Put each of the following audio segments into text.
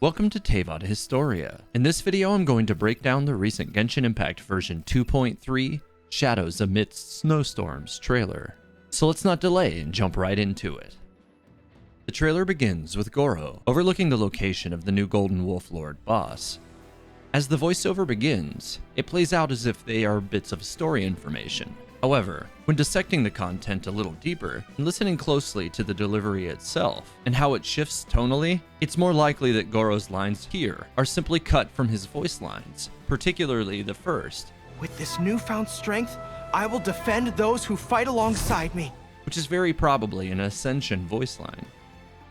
Welcome to Teyvat Historia. In this video, I'm going to break down the recent Genshin Impact version 2.3 Shadows Amidst Snowstorms trailer. So let's not delay and jump right into it. The trailer begins with Goro overlooking the location of the new Golden Wolf Lord boss. As the voiceover begins, it plays out as if they are bits of story information. However, when dissecting the content a little deeper and listening closely to the delivery itself and how it shifts tonally, it's more likely that Goro's lines here are simply cut from his voice lines, particularly the first. With this newfound strength, I will defend those who fight alongside me. Which is very probably an Ascension voice line.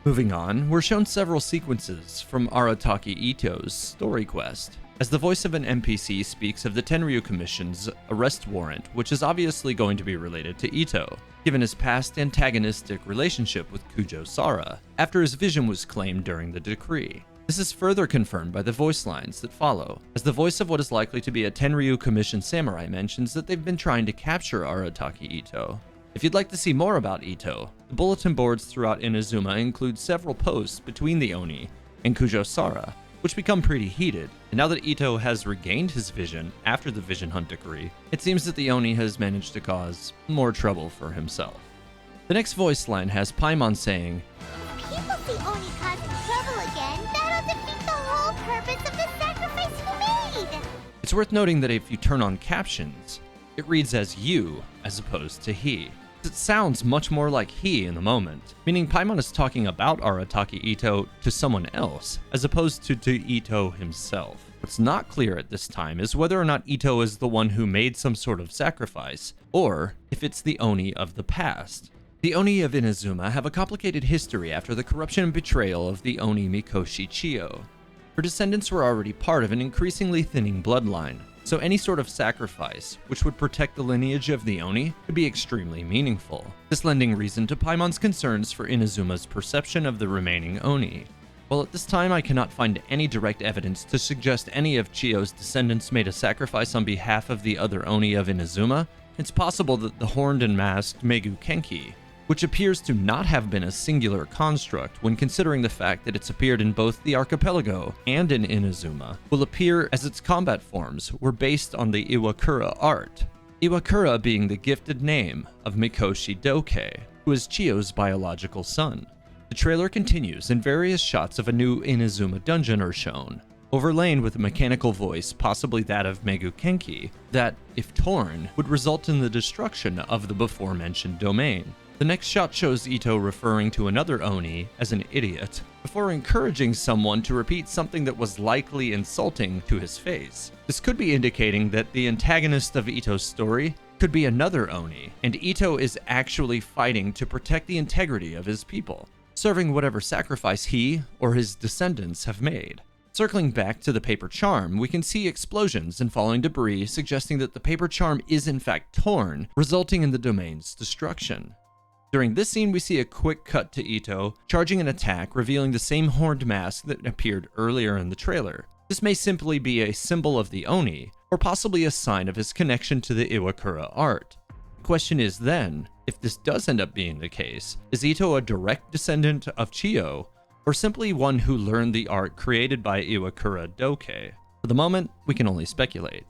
Moving on, we're shown several sequences from Arataki Ito's story quest, as the voice of an NPC speaks of the Tenryu Commission's arrest warrant, which is obviously going to be related to Ito, given his past antagonistic relationship with Kujo Sara, after his vision was claimed during the decree. This is further confirmed by the voice lines that follow, as the voice of what is likely to be a Tenryu Commission samurai mentions that they've been trying to capture Arataki Ito. If you'd like to see more about Ito, the bulletin boards throughout Inazuma include several posts between the Oni and Kujo Sara, which become pretty heated, and now that Ito has regained his vision after the Vision Hunt decree, it seems that the Oni has managed to cause more trouble for himself. The next voice line has Paimon saying, "If people see Oni causing trouble again, that'll defeat the whole purpose of the sacrifice you made!" It's worth noting that if you turn on captions, it reads as you as opposed to he. It sounds much more like he in the moment, meaning Paimon is talking about Arataki Ito to someone else, as opposed to Ito himself. What's not clear at this time is whether or not Ito is the one who made some sort of sacrifice, or if it's the Oni of the past. The Oni of Inazuma have a complicated history after the corruption and betrayal of the Oni Mikoshi Chiyo. Her descendants were already part of an increasingly thinning bloodline, so any sort of sacrifice, which would protect the lineage of the Oni, could be extremely meaningful. This lending reason to Paimon's concerns for Inazuma's perception of the remaining Oni. While at this time I cannot find any direct evidence to suggest any of Chiyo's descendants made a sacrifice on behalf of the other Oni of Inazuma, it's possible that the horned and masked Megu Kenki, which appears to not have been a singular construct when considering the fact that it's appeared in both the archipelago and in Inazuma, will appear as its combat forms were based on the Iwakura art. Iwakura being the gifted name of Mikoshi Doke, who is Chiyo's biological son. The trailer continues and various shots of a new Inazuma dungeon are shown, overlain with a mechanical voice, possibly that of Megu Kenki, that, if torn, would result in the destruction of the before-mentioned domain. The next shot shows Ito referring to another Oni as an idiot, before encouraging someone to repeat something that was likely insulting to his face. This could be indicating that the antagonist of Ito's story could be another Oni, and Ito is actually fighting to protect the integrity of his people, serving whatever sacrifice he or his descendants have made. Circling back to the paper charm, we can see explosions and falling debris suggesting that the paper charm is in fact torn, resulting in the domain's destruction. During this scene, we see a quick cut to Ito charging an attack, revealing the same horned mask that appeared earlier in the trailer. This may simply be a symbol of the Oni, or possibly a sign of his connection to the Iwakura art. The question is then, if this does end up being the case, is Ito a direct descendant of Chiyo, or simply one who learned the art created by Iwakura Doke? For the moment, we can only speculate.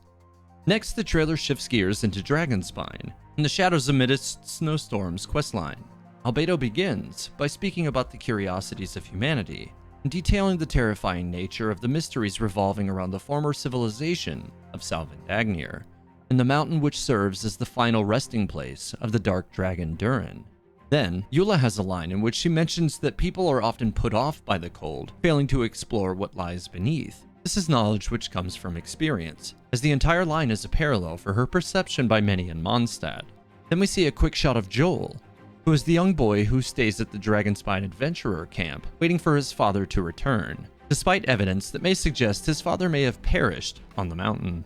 Next, the trailer shifts gears into Dragonspine, in the Shadows Amidst Snowstorms questline. Albedo begins by speaking about the curiosities of humanity, and detailing the terrifying nature of the mysteries revolving around the former civilization of Salvandagnir, and the mountain which serves as the final resting place of the dark dragon Durin. Then, Eula has a line in which she mentions that people are often put off by the cold, failing to explore what lies beneath. This is knowledge which comes from experience, as the entire line is a parallel for her perception by many in Mondstadt. Then we see a quick shot of Joel, who is the young boy who stays at the Dragonspine Adventurer camp, waiting for his father to return, despite evidence that may suggest his father may have perished on the mountain.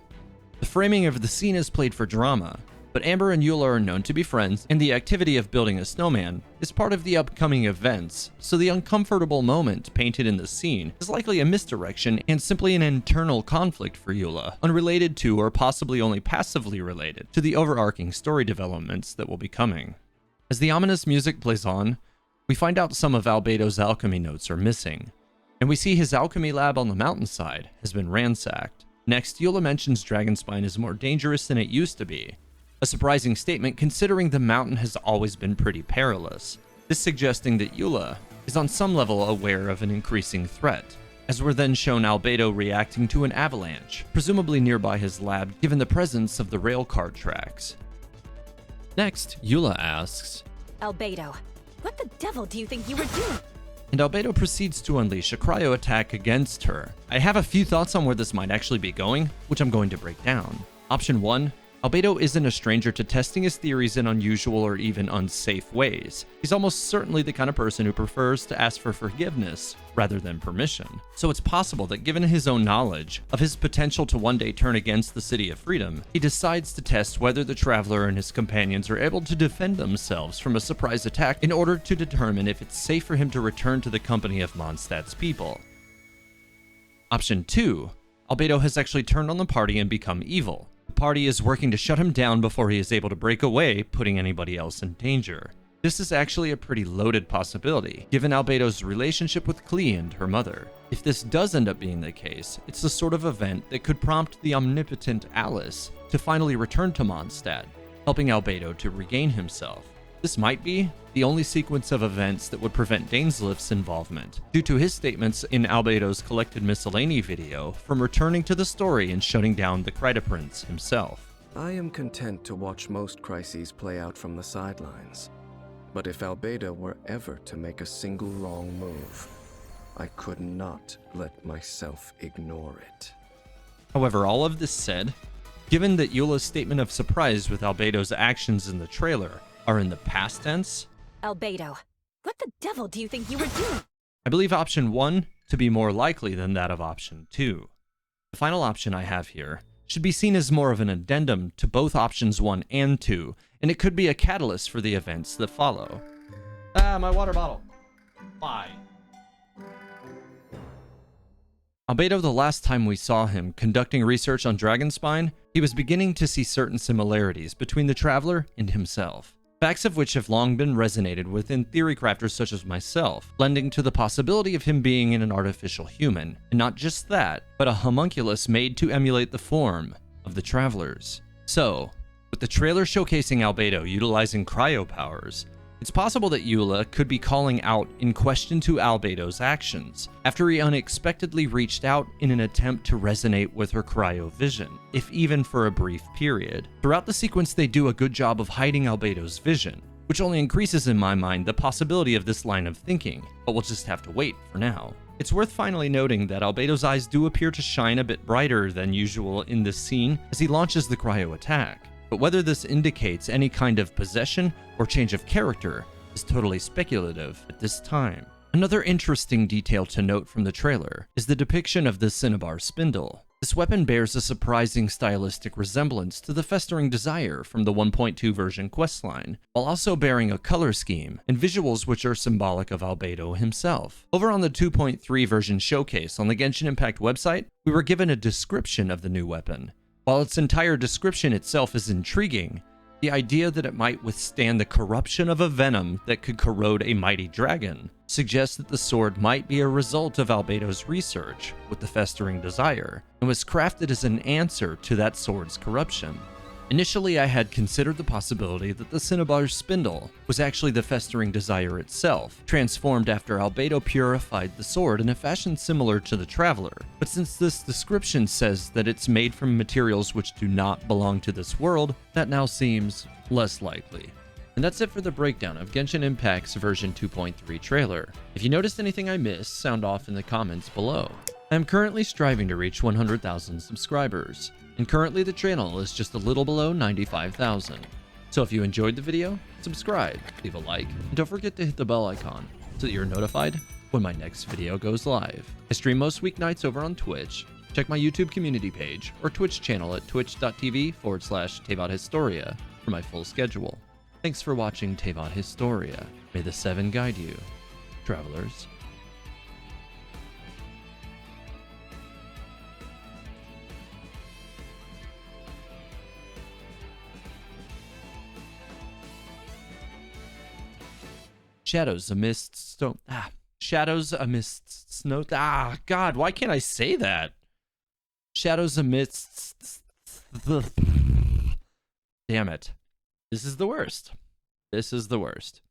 The framing of the scene is played for drama, but Amber and Eula are known to be friends, and the activity of building a snowman is part of the upcoming events, so the uncomfortable moment painted in the scene is likely a misdirection and simply an internal conflict for Eula, unrelated to or possibly only passively related to the overarching story developments that will be coming. As the ominous music plays on, we find out some of Albedo's alchemy notes are missing, and we see his alchemy lab on the mountainside has been ransacked. Next, Eula mentions Dragonspine is more dangerous than it used to be. A surprising statement considering the mountain has always been pretty perilous. This suggesting that Eula is on some level aware of an increasing threat, as we're then shown Albedo reacting to an avalanche, presumably nearby his lab given the presence of the railcar tracks. Next, Eula asks, Albedo, what the devil do you think you were doing? And Albedo proceeds to unleash a cryo attack against her. I have a few thoughts on where this might actually be going, which I'm going to break down. Option 1. Albedo isn't a stranger to testing his theories in unusual or even unsafe ways. He's almost certainly the kind of person who prefers to ask for forgiveness rather than permission. So it's possible that given his own knowledge of his potential to one day turn against the City of Freedom, he decides to test whether the Traveler and his companions are able to defend themselves from a surprise attack in order to determine if it's safe for him to return to the company of Mondstadt's people. Option 2. Albedo has actually turned on the party and become evil. The party is working to shut him down before he is able to break away, putting anybody else in danger. This is actually a pretty loaded possibility, given Albedo's relationship with Klee and her mother. If this does end up being the case, it's the sort of event that could prompt the omnipotent Alice to finally return to Mondstadt, helping Albedo to regain himself. This might be the only sequence of events that would prevent Dainsleif's involvement, due to his statements in Albedo's collected miscellany video, from returning to the story and shutting down the Kryta Prince himself. I am content to watch most crises play out from the sidelines. But if Albedo were ever to make a single wrong move, I could not let myself ignore it. However, all of this said, given that Eula's statement of surprise with Albedo's actions in the trailer are in the past tense, Albedo, what the devil do you think you were doing? I believe option 1 to be more likely than that of option 2. The final option I have here should be seen as more of an addendum to both options 1 and 2, and it could be a catalyst for the events that follow. My water bottle. Why? Albedo, the last time we saw him conducting research on Dragonspine, he was beginning to see certain similarities between the Traveler and himself. Facts of which have long been resonated within theory crafters such as myself, lending to the possibility of him being an artificial human, and not just that, but a homunculus made to emulate the form of the Travelers. So, with the trailer showcasing Albedo utilizing cryo powers, it's possible that Eula could be calling out in question to Albedo's actions, after he unexpectedly reached out in an attempt to resonate with her cryo vision, if even for a brief period. Throughout the sequence, they do a good job of hiding Albedo's vision, which only increases in my mind the possibility of this line of thinking, but we'll just have to wait for now. It's worth finally noting that Albedo's eyes do appear to shine a bit brighter than usual in this scene as he launches the cryo attack. But whether this indicates any kind of possession or change of character is totally speculative at this time. Another interesting detail to note from the trailer is the depiction of the Cinnabar Spindle. This weapon bears a surprising stylistic resemblance to the Festering Desire from the 1.2 version questline, while also bearing a color scheme and visuals which are symbolic of Albedo himself. Over on the 2.3 version showcase on the Genshin Impact website, we were given a description of the new weapon. While its entire description itself is intriguing, the idea that it might withstand the corruption of a venom that could corrode a mighty dragon suggests that the sword might be a result of Albedo's research with the Festering Desire and was crafted as an answer to that sword's corruption. Initially, I had considered the possibility that the Cinnabar Spindle was actually the Festering Desire itself, transformed after Albedo purified the sword in a fashion similar to the Traveler. But since this description says that it's made from materials which do not belong to this world, that now seems less likely. And that's it for the breakdown of Genshin Impact's version 2.3 trailer. If you noticed anything I missed, sound off in the comments below. I'm currently striving to reach 100,000 subscribers, and currently the channel is just a little below 95,000. So if you enjoyed the video, subscribe, leave a like, and don't forget to hit the bell icon so that you're notified when my next video goes live. I stream most weeknights over on Twitch. Check my YouTube community page or Twitch channel at twitch.tv/Teyvat Historia for my full schedule. Thanks for watching Teyvat Historia. May the 7 guide you, travelers. Shadows amidst Shadows amidst snow. Ah, God, why can't I say that? Shadows amidst the. Damn it. This is the worst. This is the worst.